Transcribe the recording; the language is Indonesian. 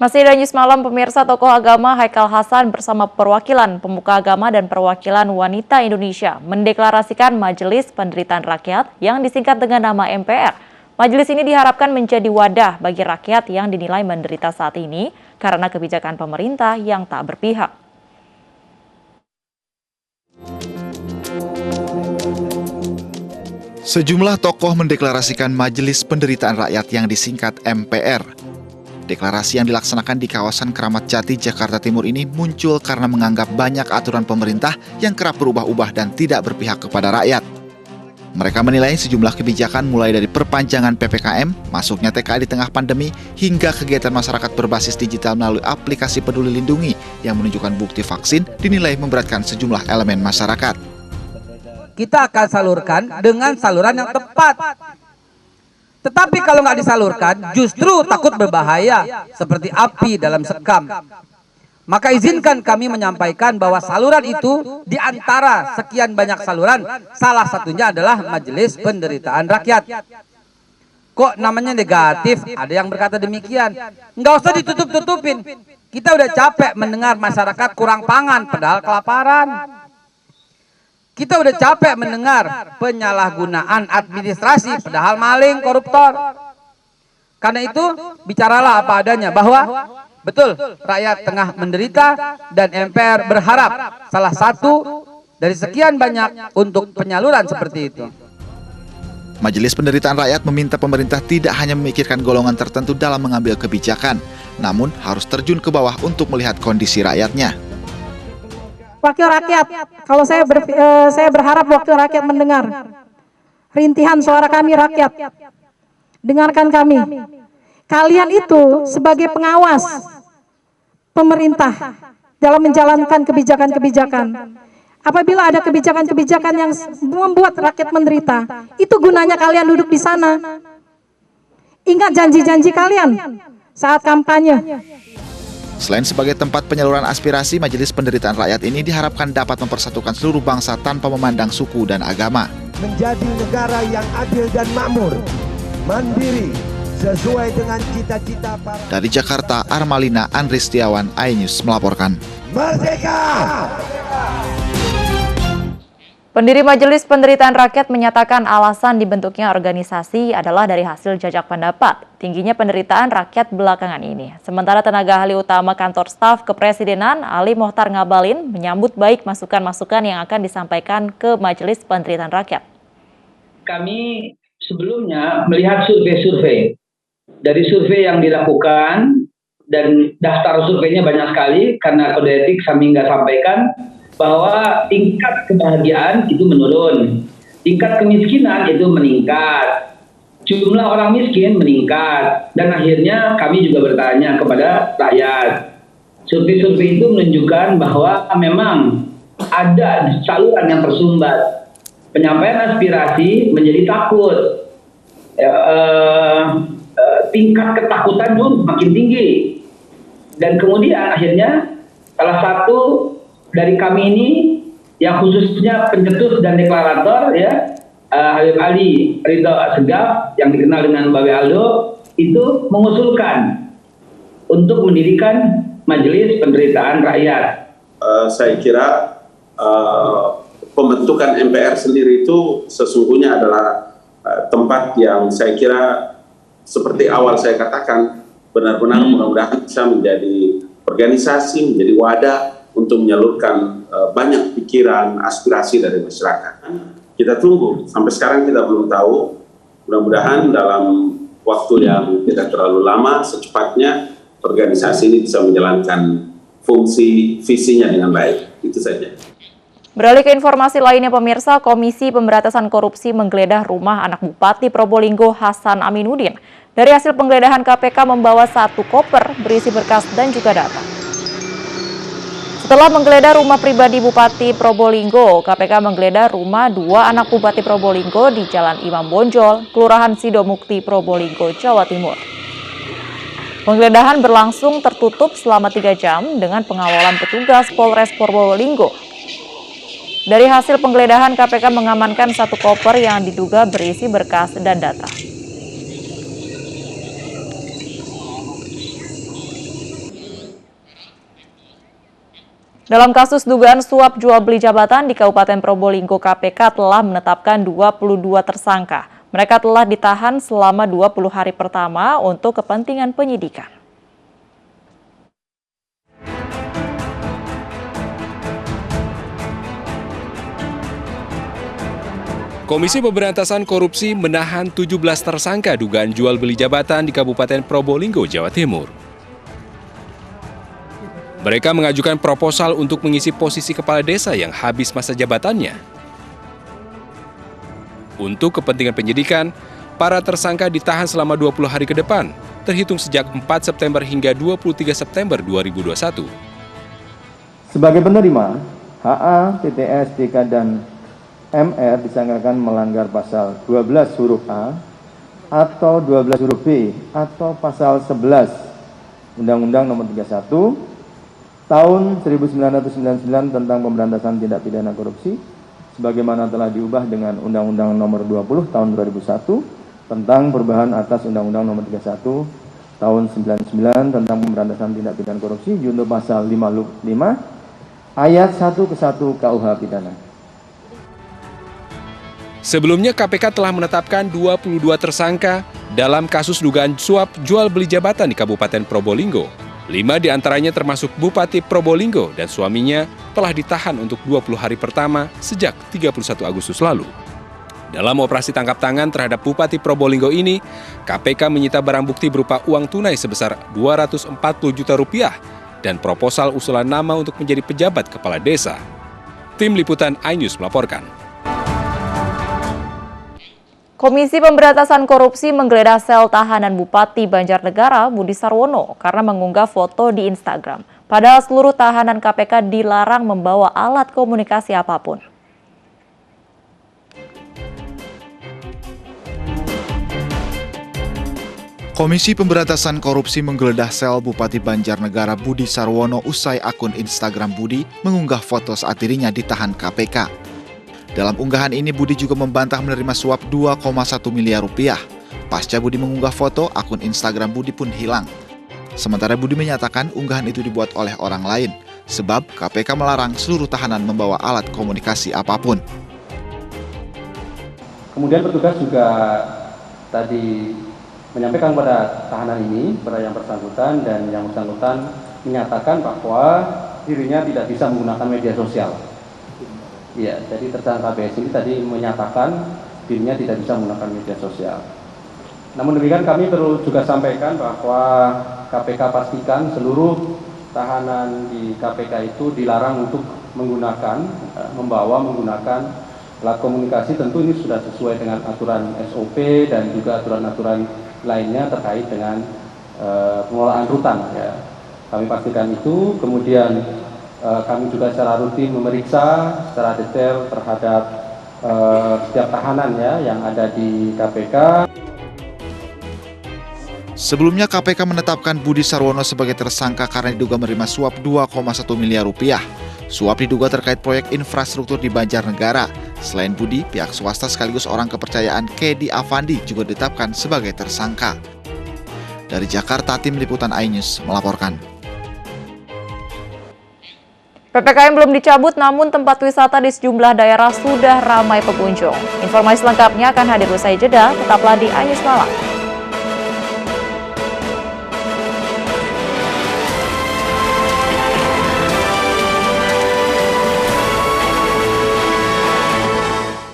Masih ada News Malam, pemirsa. Tokoh agama Haikal Hasan bersama perwakilan pemuka agama dan perwakilan wanita Indonesia mendeklarasikan Majelis Penderitaan Rakyat yang disingkat dengan nama MPR. Majelis ini diharapkan menjadi wadah bagi rakyat yang dinilai menderita saat ini karena kebijakan pemerintah yang tak berpihak. Sejumlah tokoh mendeklarasikan Majelis Penderitaan Rakyat yang disingkat MPR. Deklarasi yang dilaksanakan di kawasan Keramat Jati, Jakarta Timur ini muncul karena menganggap banyak aturan pemerintah yang kerap berubah-ubah dan tidak berpihak kepada rakyat. Mereka menilai sejumlah kebijakan mulai dari perpanjangan PPKM, masuknya TKA di tengah pandemi, hingga kegiatan masyarakat berbasis digital melalui aplikasi Peduli Lindungi yang menunjukkan bukti vaksin dinilai memberatkan sejumlah elemen masyarakat. Kita akan salurkan dengan saluran yang tepat. Tetapi kalau nggak disalurkan, justru takut berbahaya, seperti api dalam sekam. Maka izinkan kami menyampaikan bahwa saluran itu di antara sekian banyak saluran, salah satunya adalah Majelis Penderitaan Rakyat. Kok namanya negatif? Ada yang berkata demikian. Nggak usah ditutup-tutupin. Kita udah capek mendengar masyarakat kurang pangan, padahal kelaparan. Kita udah capek mendengar penyalahgunaan administrasi, padahal maling, koruptor. Karena itu, bicaralah apa adanya bahwa betul rakyat tengah menderita dan MPR berharap salah satu dari sekian banyak untuk penyaluran seperti itu. Majelis Penderitaan Rakyat meminta pemerintah tidak hanya memikirkan golongan tertentu dalam mengambil kebijakan, namun harus terjun ke bawah untuk melihat kondisi rakyatnya. Wakil rakyat, kalau saya berharap wakil rakyat mendengar rintihan suara kami rakyat. Dengarkan kami. Kalian itu sebagai pengawas pemerintah dalam menjalankan kebijakan-kebijakan. Apabila ada kebijakan-kebijakan yang membuat rakyat menderita, itu gunanya kalian duduk di sana. Ingat janji-janji kalian saat kampanye. Selain sebagai tempat penyaluran aspirasi, Majelis Penderitaan Rakyat ini diharapkan dapat mempersatukan seluruh bangsa tanpa memandang suku dan agama. Menjadi negara yang adil dan makmur, mandiri, sesuai dengan cita-cita para... Dari Jakarta, Armalina Andri Setiawan, iNews melaporkan. Merdeka! Pendiri Majelis Penderitaan Rakyat menyatakan alasan dibentuknya organisasi adalah dari hasil jajak pendapat tingginya penderitaan rakyat belakangan ini. Sementara tenaga ahli utama kantor staf kepresidenan Ali Mohtar Ngabalin menyambut baik masukan-masukan yang akan disampaikan ke Majelis Penderitaan Rakyat. Kami sebelumnya melihat survei-survei. Dari survei yang dilakukan, dan daftar surveinya banyak sekali, karena kode etik kami nggak sampaikan, bahwa tingkat kebahagiaan itu menurun, tingkat kemiskinan itu meningkat, jumlah orang miskin meningkat, dan akhirnya kami juga bertanya kepada rakyat. Survei-survei itu menunjukkan bahwa memang ada saluran yang tersumbat, penyampaian aspirasi menjadi takut, tingkat ketakutan pun makin tinggi, dan kemudian akhirnya salah satu dari kami ini yang khususnya pencetus dan deklarator ya, Habib Ali Ridho Assegaf yang dikenal dengan Babe Aldo, itu mengusulkan untuk mendirikan Majelis Penderitaan Rakyat. Saya kira pembentukan MPR sendiri itu sesungguhnya adalah tempat yang saya kira seperti awal saya katakan, benar-benar mudah-mudahan bisa menjadi organisasi, menjadi wadah untuk menyalurkan banyak pikiran, aspirasi dari masyarakat. Kita tunggu, sampai sekarang kita belum tahu, mudah-mudahan dalam waktu yang tidak terlalu lama, secepatnya organisasi ini bisa menjalankan fungsi visinya dengan baik. Itu saja. Beralih ke informasi lainnya, pemirsa, Komisi Pemberantasan Korupsi menggeledah rumah anak Bupati Probolinggo Hasan Aminuddin. Dari hasil penggeledahan, KPK membawa 1 koper berisi berkas dan juga data. Setelah menggeledah rumah pribadi Bupati Probolinggo, KPK menggeledah rumah 2 anak Bupati Probolinggo di Jalan Imam Bonjol, Kelurahan Sidomukti, Probolinggo, Jawa Timur. Penggeledahan berlangsung tertutup selama 3 jam dengan pengawalan petugas Polres Probolinggo. Dari hasil penggeledahan, KPK mengamankan 1 koper yang diduga berisi berkas dan data. Dalam kasus dugaan suap jual beli jabatan di Kabupaten Probolinggo, KPK telah menetapkan 22 tersangka. Mereka telah ditahan selama 20 hari pertama untuk kepentingan penyidikan. Komisi Pemberantasan Korupsi menahan 17 tersangka dugaan jual beli jabatan di Kabupaten Probolinggo, Jawa Timur. Mereka mengajukan proposal untuk mengisi posisi kepala desa yang habis masa jabatannya. Untuk kepentingan penyidikan, para tersangka ditahan selama 20 hari ke depan, terhitung sejak 4 September hingga 23 September 2021. Sebagai penerima, HA, TTS, DK, dan MR disangkakan melanggar pasal 12 huruf A atau 12 huruf B atau pasal 11 Undang-Undang Nomor 31 Tahun 1999 tentang pemberantasan tindak pidana korupsi, sebagaimana telah diubah dengan Undang-Undang Nomor 20 Tahun 2001 tentang perubahan atas Undang-Undang Nomor 31 Tahun 99 tentang pemberantasan tindak pidana korupsi junto pasal 55 ayat 1 ke 1 KUH pidana. Sebelumnya KPK telah menetapkan 22 tersangka dalam kasus dugaan suap jual beli jabatan di Kabupaten Probolinggo. 5 diantaranya termasuk Bupati Probolinggo dan suaminya telah ditahan untuk 20 hari pertama sejak 31 Agustus lalu. Dalam operasi tangkap tangan terhadap Bupati Probolinggo ini, KPK menyita barang bukti berupa uang tunai sebesar Rp240 juta dan proposal usulan nama untuk menjadi pejabat kepala desa. Tim Liputan iNews melaporkan. Komisi Pemberantasan Korupsi menggeledah sel tahanan Bupati Banjarnegara Budi Sarwono karena mengunggah foto di Instagram. Padahal seluruh tahanan KPK dilarang membawa alat komunikasi apapun. Komisi Pemberantasan Korupsi menggeledah sel Bupati Banjarnegara Budi Sarwono usai akun Instagram Budi mengunggah foto saat dirinya ditahan KPK. Dalam unggahan ini, Budi juga membantah menerima suap Rp2,1 miliar. Pasca Budi mengunggah foto, akun Instagram Budi pun hilang. Sementara Budi menyatakan unggahan itu dibuat oleh orang lain, sebab KPK melarang seluruh tahanan membawa alat komunikasi apapun. Kemudian petugas juga tadi menyampaikan kepada tahanan ini, kepada yang bersangkutan, dan yang bersangkutan menyatakan bahwa dirinya tidak bisa menggunakan media sosial. Ya, jadi tersangka BS ini tadi menyatakan dirinya tidak bisa menggunakan media sosial. Namun demikian kami perlu juga sampaikan bahwa KPK pastikan seluruh tahanan di KPK itu dilarang untuk menggunakan alat komunikasi. Tentu ini sudah sesuai dengan aturan SOP dan juga aturan-aturan lainnya terkait dengan pengelolaan rutan. Ya. Kami pastikan itu, kemudian kami juga secara rutin memeriksa secara detail terhadap setiap tahanan ya yang ada di KPK. Sebelumnya KPK menetapkan Budi Sarwono sebagai tersangka karena diduga menerima suap Rp2,1 miliar. Suap diduga terkait proyek infrastruktur di Banjarnegara. Selain Budi, pihak swasta sekaligus orang kepercayaan Kedi Afandi juga ditetapkan sebagai tersangka. Dari Jakarta, Tim Liputan iNews melaporkan. PPKM belum dicabut, namun tempat wisata di sejumlah daerah sudah ramai pengunjung. Informasi lengkapnya akan hadir usai jeda, tetaplah di iNews Malam.